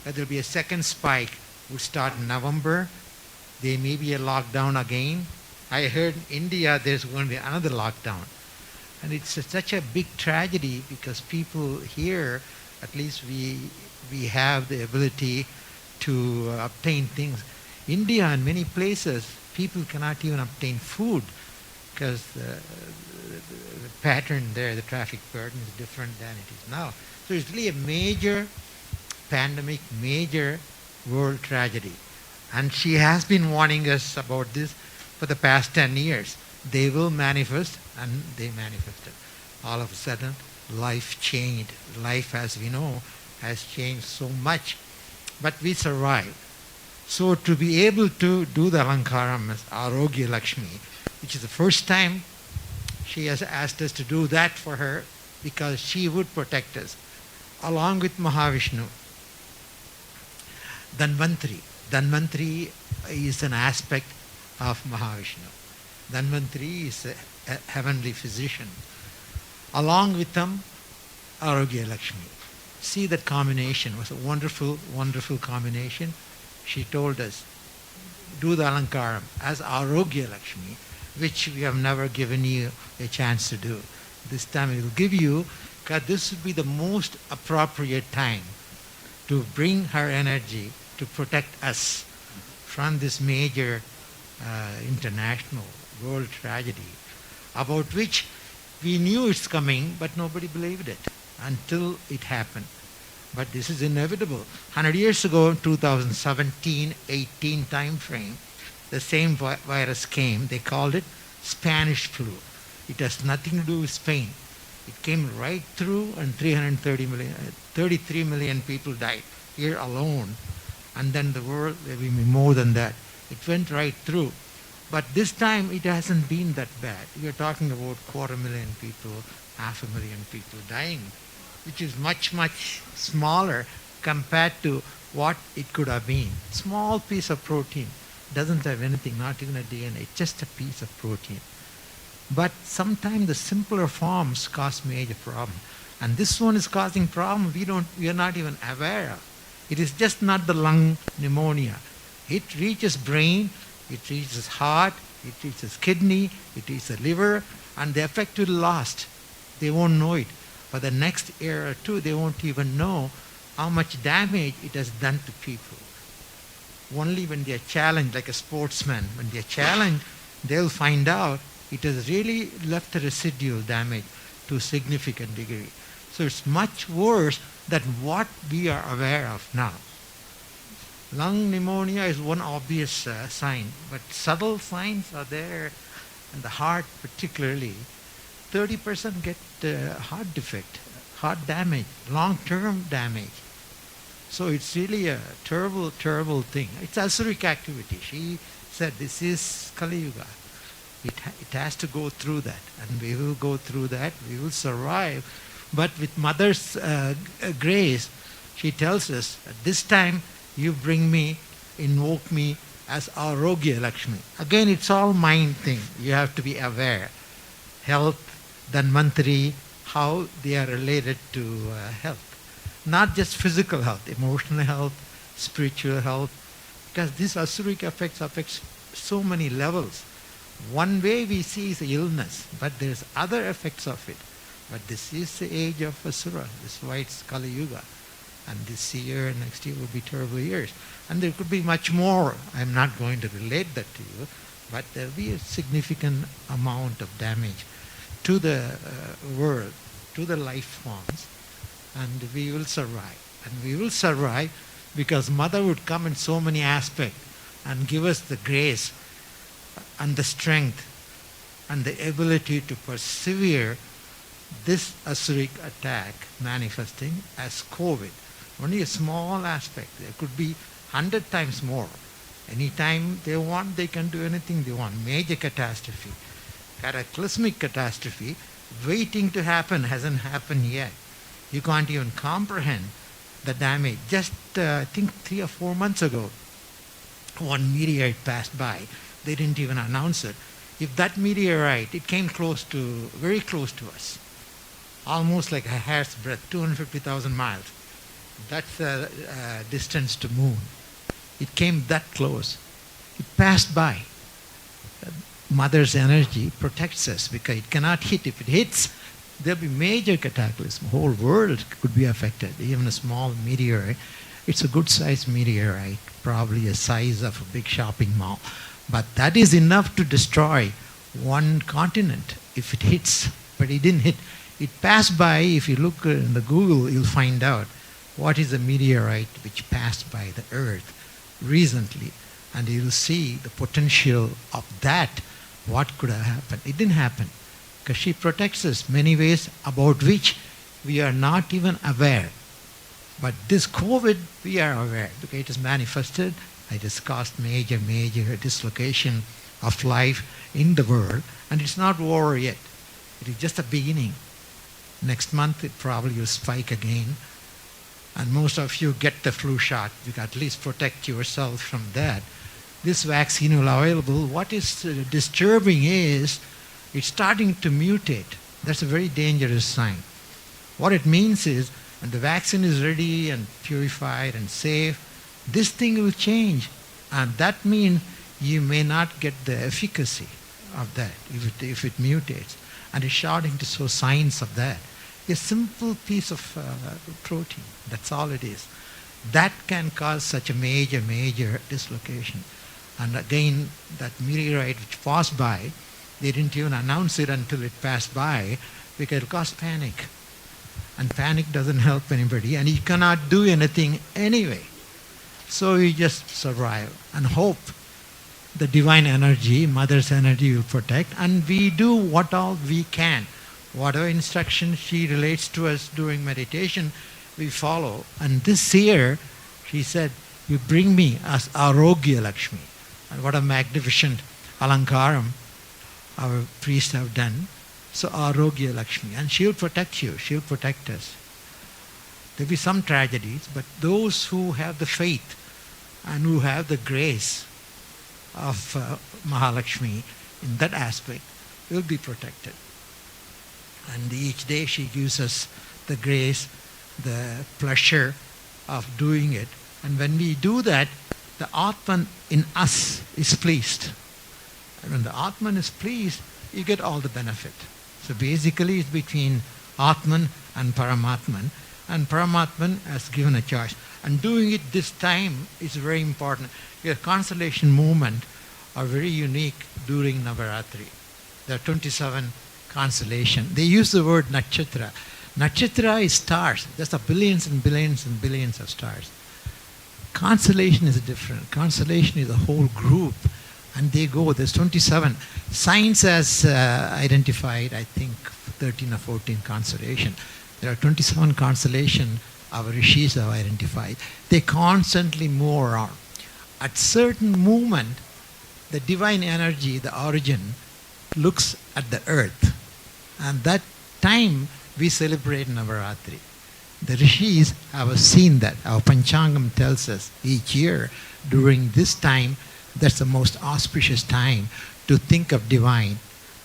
that there'll be a second spike, would start in November. There may be a lockdown again. I heard in India there's going to be another lockdown. And it's such a big tragedy because people here, at least we have the ability to obtain things. India and many places, people cannot even obtain food because the pattern there, the traffic pattern is different than it is now. So it's really a major pandemic, major world tragedy. And she has been warning us about this for the past 10 years. They will manifest, and they manifested. All of a sudden, life changed. Life, as we know, has changed so much. But we survived. So to be able to do the Alankaram as Arogya Lakshmi, which is the first time she has asked us to do that for her because she would protect us, along with Mahavishnu. Dhanvantri. Dhanvantri is an aspect of Mahavishnu. Dhanvantri is a heavenly physician. Along with them, Arogya Lakshmi. See, that combination was a wonderful, wonderful combination. She told us, do the Alankaram as Arogya Lakshmi, which we have never given you a chance to do. This time we will give you, because this would be the most appropriate time to bring her energy to protect us from this major international world tragedy, about which we knew it's coming, but nobody believed it until it happened. But this is inevitable. 100 years ago, 2017-18 time frame, the same virus came. They called it Spanish flu. It has nothing to do with Spain. It came right through, and 33 million people died here alone. And then the world, there will be more than that. It went right through. But this time it hasn't been that bad. We are talking about 250,000 people, 500,000 people dying, which is much, much smaller compared to what it could have been. Small piece of protein. Doesn't have anything, not even a DNA. It's just a piece of protein. But sometimes the simpler forms cause major problem. And this one is causing problem we are not even aware of. It is just not the lung pneumonia. It reaches brain, it reaches heart, it reaches kidney, it reaches the liver, and the effect will last. They won't know it. For the next year or two, they won't even know how much damage it has done to people. Only when they are challenged, like a sportsman, when they are challenged, they'll find out it has really left a residual damage to a significant degree. So it's much worse than what we are aware of now. Lung pneumonia is one obvious sign, but subtle signs are there, and the heart particularly. 30% get heart defect, heart damage, long-term damage. So it's really a terrible, terrible thing. It's Asuric activity. She said this is Kali Yuga. It has to go through that, and we will go through that. We will survive. But with Mother's grace, she tells us, at this time, you bring me, invoke me as Arogya Lakshmi. Again, it's all mind thing. You have to be aware. Health, Dhanvantri, how they are related to health. Not just physical health, emotional health, spiritual health. Because this Asuric affects so many levels. One way we see is the illness, but there's other effects of it. But this is the age of Asura. This is why it's Kali Yuga. And this year and next year will be terrible years. And there could be much more. I'm not going to relate that to you, but there will be a significant amount of damage to the world, to the life forms, and we will survive. And we will survive because Mother would come in so many aspects and give us the grace and the strength and the ability to persevere this Asuric attack manifesting as COVID. Only a small aspect. There could be 100 times more. Anytime they want, they can do anything they want. Major catastrophe, cataclysmic catastrophe, waiting to happen, hasn't happened yet. You can't even comprehend the damage. Just, I think 3 or 4 months ago, one meteorite passed by. They didn't even announce it. If that meteorite, it came very close to us, almost like a hair's breadth, 250,000 miles. That's the distance to moon. It came that close. It passed by. Mother's energy protects us because it cannot hit. If it hits, there'll be major cataclysm. Whole world could be affected. Even a small meteorite. It's a good-sized meteorite, probably the size of a big shopping mall. But that is enough to destroy one continent if it hits. But it didn't hit. It passed by. If you look in the Google, you'll find out what is a meteorite which passed by the Earth recently. And you'll see the potential of that, what could have happened. It didn't happen because she protects us many ways about which we are not even aware. But this COVID, we are aware because it is manifested. It has caused major dislocation of life in the world, and it's not over yet. It is just a beginning. Next month, it probably will spike again, and most of you get the flu shot. You can at least protect yourself from that. This vaccine will be available. What is disturbing is it's starting to mutate. That's a very dangerous sign. What it means is when the vaccine is ready and purified and safe, this thing will change. And that means you may not get the efficacy of that if it mutates. And it's starting to show signs of that. A simple piece of protein, that's all it is. That can cause such a major dislocation. And again, that meteorite which passed by, they didn't even announce it until it passed by because it caused panic. And panic doesn't help anybody, and you cannot do anything anyway. So you just survive and hope the divine energy, Mother's energy will protect, and we do what all we can. Whatever instruction she relates to us during meditation, we follow. And this year, she said, you bring me as Arogya Lakshmi. And what a magnificent Alankaram our priests have done. So Arogya Lakshmi. And she'll protect you. She'll protect us. There'll be some tragedies, but those who have the faith and who have the grace of Mahalakshmi in that aspect will be protected. And each day she gives us the grace, the pleasure of doing it. And when we do that, the Atman in us is pleased. And when the Atman is pleased, you get all the benefit. So basically it's between Atman and Paramatman. And Paramatman has given a choice. And doing it this time is very important. Your constellation movement are very unique during Navaratri. There are 27 constellations. They use the word nakshatra. Nakshatra is stars. There's billions and billions and billions of stars. Constellation is different. Constellation is a whole group. And they go, there's 27. Science has identified, I think, 13 or 14 constellations. There are 27 constellations our rishis have identified. They constantly move around. At certain moment, the divine energy, the origin, looks at the earth. And that time we celebrate Navaratri. The rishis have seen that. Our Panchangam tells us each year during this time, that's the most auspicious time to think of divine,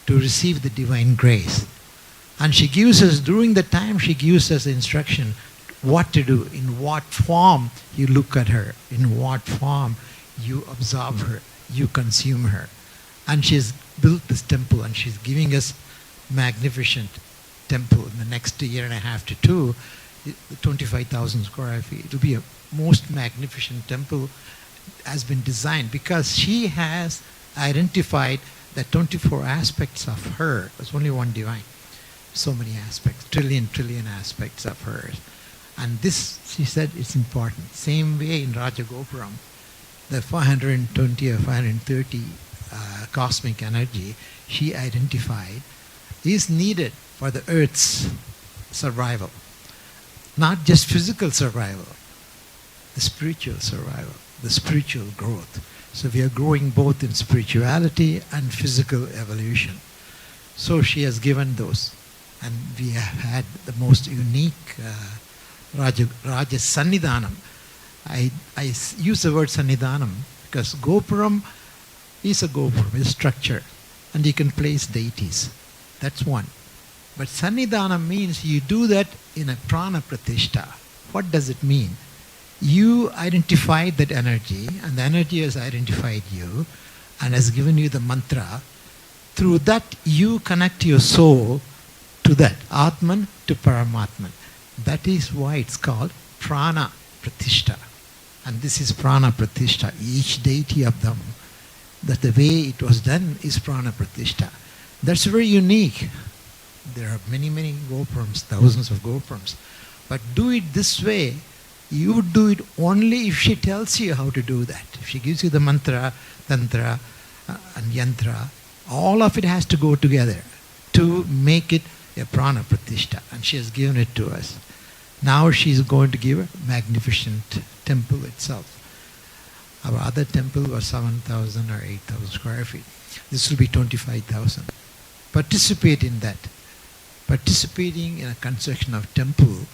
to receive the divine grace. And she gives us, during the time, she gives us instruction what to do, in what form you look at her, in what form you absorb her, you consume her. And she's built this temple, and she's giving us magnificent temple in the next year and a half to two, 25,000 square feet. It will be a most magnificent temple, has been designed because she has identified the 24 aspects of her. There's only one divine. So many aspects, trillion aspects of hers. And this, she said, is important. Same way in Rajagopuram, the 420 or 430 cosmic energy she identified is needed for the earth's survival. Not just physical survival, the spiritual survival, the spiritual growth. So we are growing both in spirituality and physical evolution. So she has given those. And we have had the most unique Raja Sannidhanam. I use the word Sannidhanam because Gopuram is a Gopuram, is structure. And you can place deities. That's one. But Sannidhanam means you do that in a prana pratishta. What does it mean? You identified that energy, and the energy has identified you and has given you the mantra. Through that, you connect your soul to that, Atman to Paramatman. That is why it's called Prana Pratishta. And this is Prana Pratishta. Each deity of them, that the way it was done is Prana Pratishta. That's very unique. There are many, many Gopurams, thousands of Gopurams. But do it this way. You would do it only if she tells you how to do that. If she gives you the mantra, tantra, and yantra, all of it has to go together to make it a prana pratishta. And she has given it to us. Now she is going to give a magnificent temple itself. Our other temple was 7,000 or 8,000 square feet. This will be 25,000. Participate in that. Participating in a construction of temple,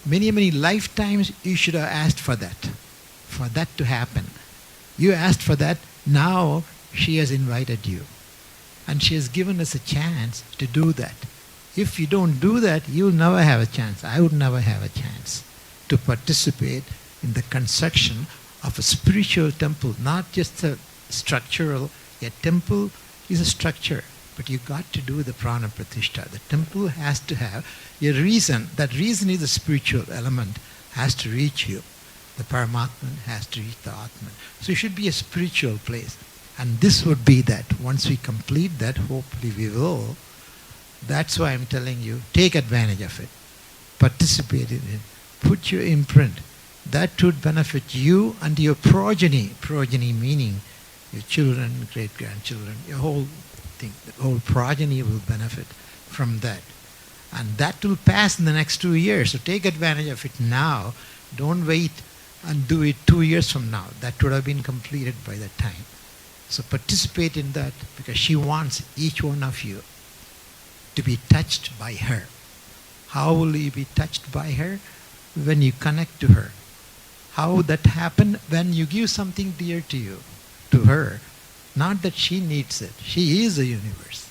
many, many lifetimes you should have asked for that to happen. You asked for that, now she has invited you. And she has given us a chance to do that. If you don't do that, you'll never have a chance. I would never have a chance to participate in the construction of a spiritual temple, not just a structural. A temple is a structure, but you got to do the prana pratishta. The temple has to have a reason. That reason is the spiritual element has to reach you. The Paramatman has to reach the Atman. So it should be a spiritual place. And this would be that. Once we complete that, hopefully we will. That's why I'm telling you, take advantage of it. Participate in it. Put your imprint. That would benefit you and your progeny. Progeny meaning your children, great-grandchildren, your whole thing. The whole progeny will benefit from that. And that will pass in the next 2 years. So take advantage of it now. Don't wait and do it 2 years from now. That would have been completed by that time. So participate in that because she wants each one of you to be touched by her. How will you be touched by her? When you connect to her. How would that happen? When you give something dear to you, to her. Not that she needs it. She is the universe.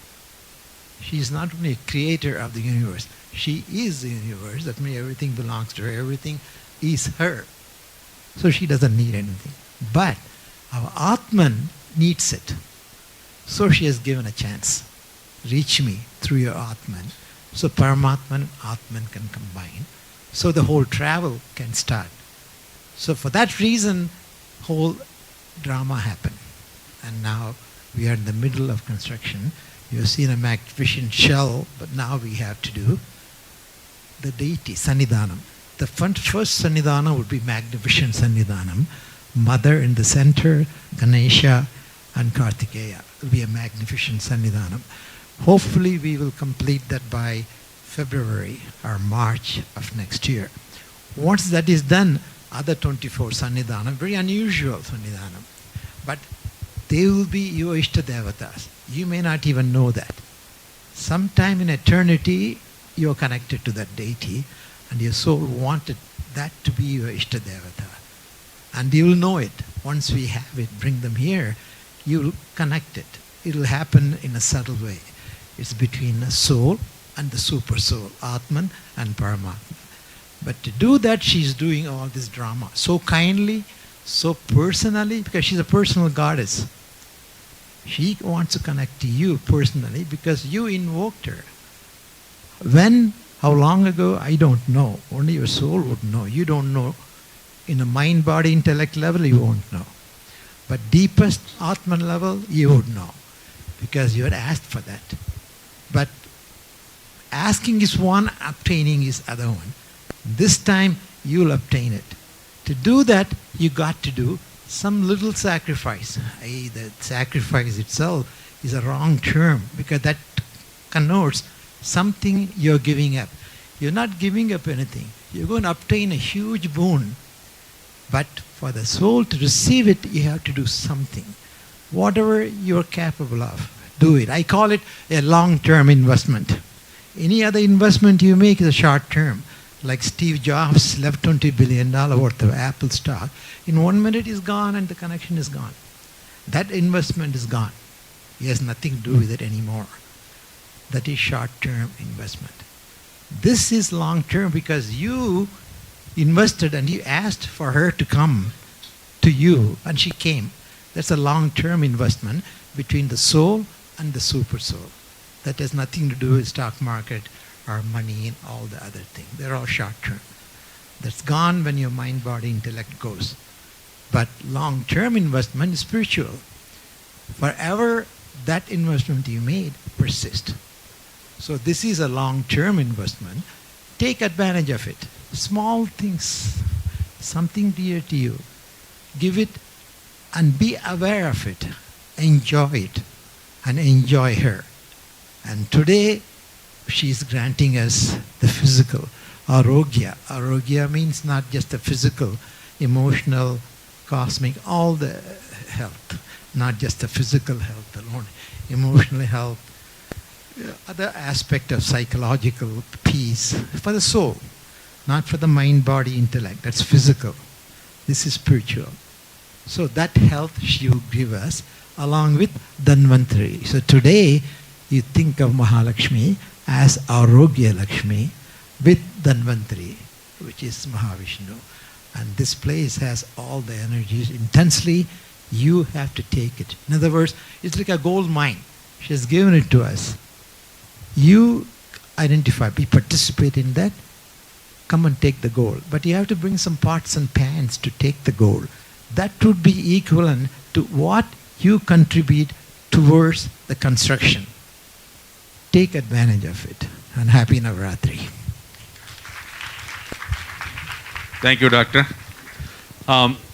She is not only a creator of the universe. She is the universe. That means everything belongs to her. Everything is her. So she doesn't need anything. But our Atman needs it. So she has given a chance. Reach me through your Atman. So Paramatman and Atman can combine. So the whole travel can start. So for that reason, whole drama happened. And now we are in the middle of construction. You have seen a magnificent shell, but now we have to do the deity, Sannidhanam. The first Sannidhanam would be magnificent Sannidhanam. Mother in the center, Ganesha and Kartikeya. It will be a magnificent Sannidhanam. Hopefully we will complete that by February or March of next year. Once that is done, other 24 Sannidhanam, very unusual Sannidhanam. But they will be your Ishta Devatas. You may not even know that. Sometime in eternity, you are connected to that deity and your soul wanted that to be your Ishta Devata. And you will know it. Once we have it, bring them here, you will connect it. It will happen in a subtle way. It's between the soul and the super soul, Atman and Paramatma. But to do that, she's doing all this drama so kindly, so personally, because she's a personal goddess. She wants to connect to you personally because you invoked her. When, how long ago, I don't know. Only your soul would know. You don't know. In a mind, body, intellect level, you won't know. But deepest Atman level, you would know. Because you had asked for that. But asking is one, obtaining is other one. This time, you'll obtain it. To do that, you got to do some little sacrifice. The sacrifice itself is a wrong term because that connotes something you're giving up. You're not giving up anything. You're going to obtain a huge boon. But for the soul to receive it, you have to do something. Whatever you're capable of, do it. I call it a long-term investment. Any other investment you make is a short-term. Like Steve Jobs left $20 billion worth of Apple stock. In 1 minute is gone and the connection is gone. That investment is gone. He has nothing to do with it anymore. That is short-term investment. This is long-term because you invested and you asked for her to come to you and she came. That's a long-term investment between the soul and the super soul. That has nothing to do with stock market or money and all the other things. They're all short-term. That's gone when your mind, body, intellect goes. But long-term investment is spiritual. Forever, that investment you made persists. So this is a long-term investment. Take advantage of it. Small things, something dear to you. Give it and be aware of it. Enjoy it and enjoy her. And today, she's granting us the physical. Arogya. Arogya means not just the physical, emotional, cosmic, all the health. Not just the physical health alone. Emotional health, other aspect of psychological peace for the soul. Not for the mind, body, intellect. That's physical. This is spiritual. So that health she will give us along with Dhanvantari. So today, you think of Mahalakshmi as Arogya Lakshmi with Dhanvantari, which is Mahavishnu. And this place has all the energies intensely. You have to take it. In other words, it's like a gold mine. She has given it to us. You identify, we participate in that, come and take the gold. But you have to bring some pots and pans to take the gold. That would be equivalent to what you contribute towards the construction. Take advantage of it. And happy Navaratri. Thank you, Doctor.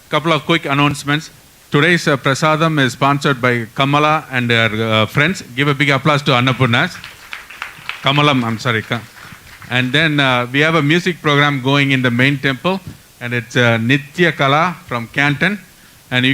Couple of quick announcements. Today's prasadam is sponsored by Kamala and her friends. Give a big applause to Annapurnas. Kamalam, I'm sorry. And then we have a music program going in the main temple, and it's Nitya Kala from Canton.